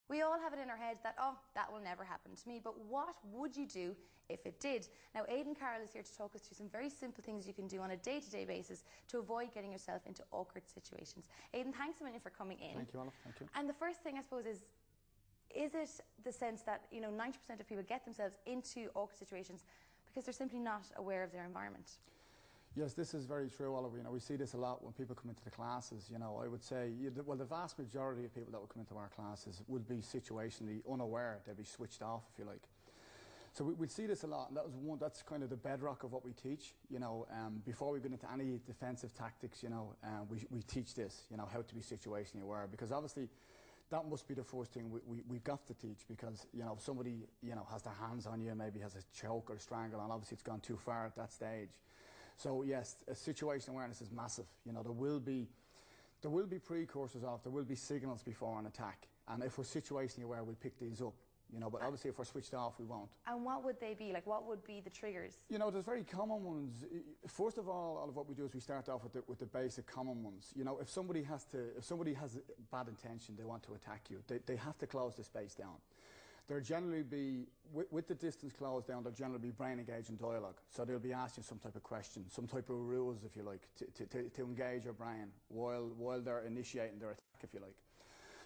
We all have it in our head that, oh, that will never happen to me, but what would you do if it did? Now, Aidan Carroll is here to talk us through some very simple things you can do on a day-to-day basis to avoid getting yourself into awkward situations. Aidan, thanks a million for coming in. Thank you, Olive. Thank you. And the first thing, I suppose, is it the sense that, 90% of people get themselves into awkward situations because they're simply not aware of their environment? Yes, this is very true, Oliver. We see this a lot when people come into the classes. I would say, well, the vast majority of people that will come into our classes would be situationally unaware. They'd be switched off, if you like. So we see this a lot, and that's kind of the bedrock of what we teach. Before we get into any defensive tactics, we teach this, how to be situationally aware, because obviously that must be the first thing we've got to teach, because if somebody has their hands on you, maybe has a choke or a strangle, and obviously it's gone too far at that stage. So yes, situational awareness is massive. There will be precursors of, there will be signals before an attack, and if we're situationally aware, we'll pick these up. But obviously if we're switched off, we won't. And what would they be? Like, what would be the triggers? There's very common ones. First of all of what we do is we start off with the basic common ones. If somebody has bad intention, they want to attack you, they have to close the space down. There'll generally be, with the distance closed down, there'll generally be brain engaging dialogue. So they'll be asking some type of question, some type of rules, if you like, to engage your brain while they're initiating their attack, if you like.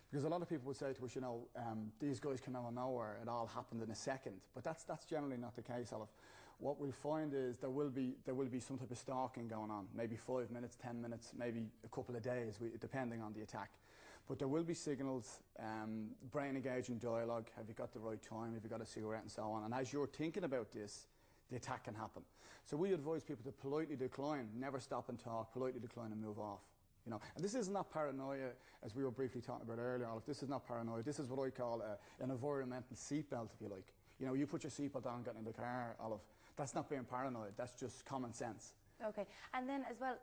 Because a lot of people would say to us, these guys came out of nowhere, it all happened in a second. But that's generally not the case, Olive. What we'll find is there will be some type of stalking going on, maybe 5 minutes, 10 minutes, maybe a couple of days, depending on the attack. But there will be signals, brain engaging dialogue, have you got the right time, have you got a cigarette, and so on. And as you're thinking about this, the attack can happen. So we advise people to politely decline, never stop and talk, politely decline and move off. And this is not paranoia, as we were briefly talking about earlier, Olive. This is not paranoia. This is what I call an environmental seatbelt, if you like. You put your seatbelt on, get in the car, Olive. That's not being paranoid. That's just common sense. Okay. And then as well,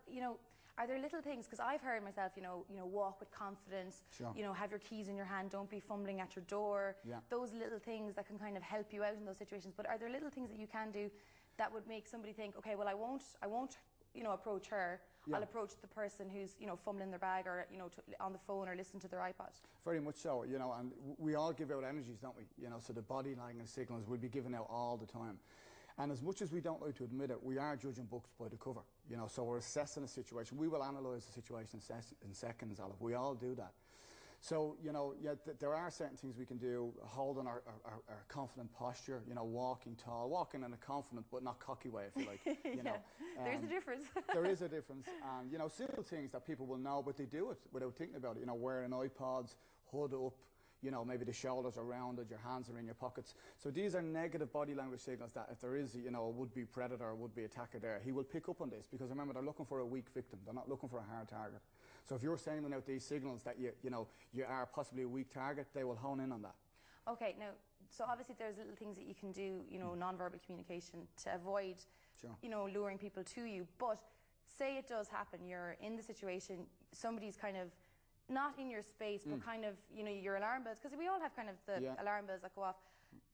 are there little things, because I've heard myself, walk with confidence, sure. Have your keys in your hand, don't be fumbling at your door. Yeah. Those little things that can kind of help you out in those situations. But are there little things that you can do that would make somebody think, okay, well, I won't approach her, yeah. I'll approach the person who's, fumbling their bag or, on the phone or listening to their iPod. Very much so, and we all give out energies, don't we? So the body language signals will be given out all the time. And as much as we don't like to admit it, we are judging books by the cover, so we're assessing a situation. We will analyse the situation in seconds, Olive. We all do that. So, there are certain things we can do, holding our confident posture, walking tall, walking in a confident but not cocky way, if you like. There's a difference. There is a difference. And, simple things that people will know, but they do it without thinking about it. Wearing iPods, hood up, maybe the shoulders are rounded, your hands are in your pockets. So these are negative body language signals that if there is, a would-be predator or would-be attacker there, he will pick up on this, because remember, they're looking for a weak victim. They're not looking for a hard target. So if you're sending out these signals that you are possibly a weak target, they will hone in on that. Okay, now, so obviously there's little things that you can do, non-verbal communication to avoid, sure. Luring people to you. But say it does happen, you're in the situation, somebody's kind of not in your space, but kind of, your alarm bells, because we all have kind of the alarm bells that go off.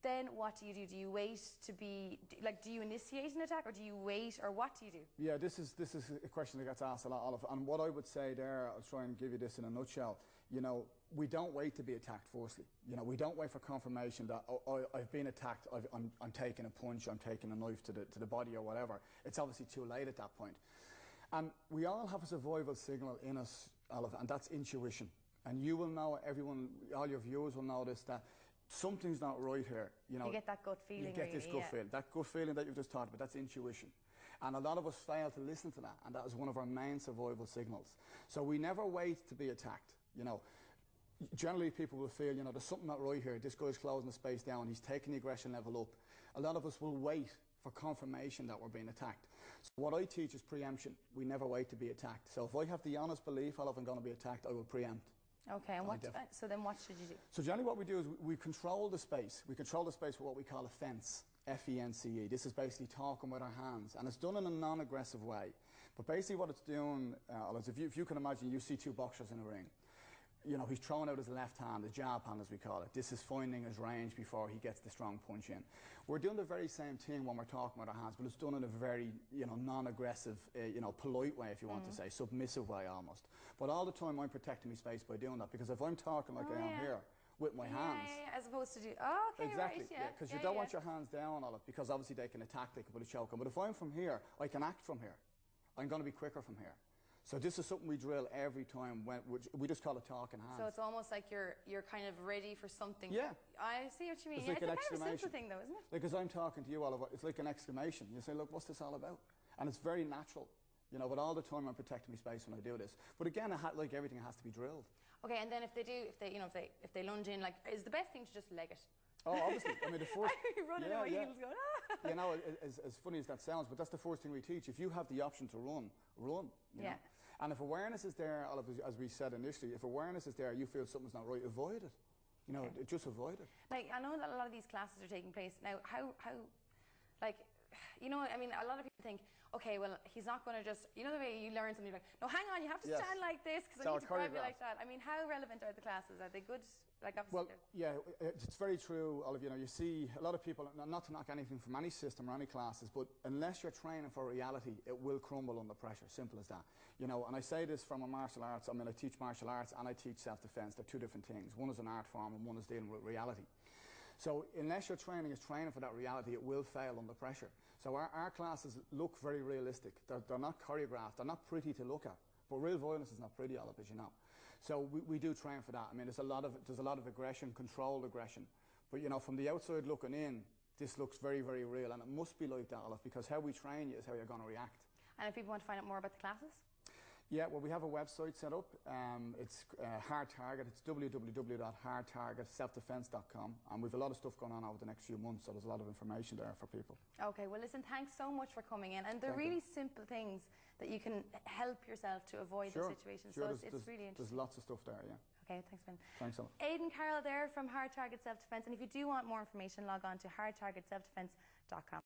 Then what do you do? Do you wait to be, do you initiate an attack, or do you wait, or what do you do? Yeah, this is a question that gets asked a lot, Olive. And what I would say there, I'll try and give you this in a nutshell. We don't wait to be attacked, firstly. We don't wait for confirmation that, oh, I've been attacked, I'm taking a punch, I'm taking a knife to the body or whatever. It's obviously too late at that point. And we all have a survival signal in us, Olive, and that's intuition. And you will know, all your viewers will notice that something's not right here. You get that gut feeling. You get this gut feeling. That gut feeling that you've just talked about, that's intuition. And a lot of us fail to listen to that, and that is one of our main survival signals. So we never wait to be attacked. Generally people will feel, there's something not right here. This guy's closing the space down, he's taking the aggression level up. A lot of us will wait for confirmation that we're being attacked. So what I teach is preemption. We never wait to be attacked. So if I have the honest belief I'm going to be attacked, I will preempt. Okay, and so then what should you do? So generally what we do is we control the space. We control the space with what we call a fence. F-E-N-C-E. This is basically talking with our hands, and it's done in a non-aggressive way. But basically what it's doing, if you can imagine, you see two boxers in a ring. He's throwing out his left hand, the jab hand as we call it. This is finding his range before he gets the strong punch in. We're doing the very same thing when we're talking with our hands, but it's done in a very, non-aggressive, polite way, if you want to say, submissive way almost. But all the time I'm protecting my space by doing that, because if I'm talking like I am here, with my hands. Yeah, as opposed to do, oh, okay, exactly, right, yeah. Because you don't want your hands down on it, because obviously they can attack, they can put a choke on. But if I'm from here, I can act from here. I'm going to be quicker from here. So this is something we drill every time. We just call it talking hands. So it's almost like you're kind of ready for something. Yeah. I see what you mean. It's like an kind of a exclamation. simple thing, though, isn't it? Like, as I'm talking to you, Oliver, it's like an exclamation. You say, look, what's this all about? And it's very natural. You know, but all the time I'm protecting my space when I do this. But again, like everything, it has to be drilled. Okay, and then if they lunge in, like, is the best thing to just leg it? Oh, obviously. I mean, the first... running away, heels going, ah! You know, as funny as that sounds, but that's the first thing we teach. If you have the option to run, run. You know? And if awareness is there, as we said initially, if awareness is there, you feel something's not right, avoid it. You know, just avoid it. Like, I know that a lot of these classes are taking place now. How, like, you know, I mean, a lot of people think, okay, well, he's not going to just, you know, the way you learn something, like, no, hang on, you have to stand like this because I need to grab you like that. I mean, how relevant are the classes? Are they good? Like, obviously, well, yeah, it's very true, Olive. You know, you see a lot of people, not to knock anything from any system or any classes, but unless you're training for reality, it will crumble under pressure. Simple as that. You know, and I say this from a martial arts. I mean, I teach martial arts and I teach self-defense. They're two different things. One is an art form and one is dealing with reality. So unless your training is training for that reality, it will fail under pressure. So our classes look very realistic. They're not choreographed. They're not pretty to look at. But real violence is not pretty, Olive, as you know. So we do train for that. I mean, there's a lot of aggression, controlled aggression. But, you know, from the outside looking in, this looks very, very real. And it must be like that, Olive, because how we train you is how you're going to react. And if people want to find out more about the classes? Yeah, well, we have a website set up. It's Hard Target. It's www.hardtargetselfdefense.com. And we've a lot of stuff going on over the next few months, so there's a lot of information there for people. Okay, well, listen, thanks so much for coming in. And they're really simple things that you can help yourself to avoid the situation. So it's really interesting. There's lots of stuff there, yeah. Okay, thanks, Ben. Thanks so much. Aidan, Carroll there from Hard Target Self-Defense. And if you do want more information, log on to hardtargetselfdefense.com.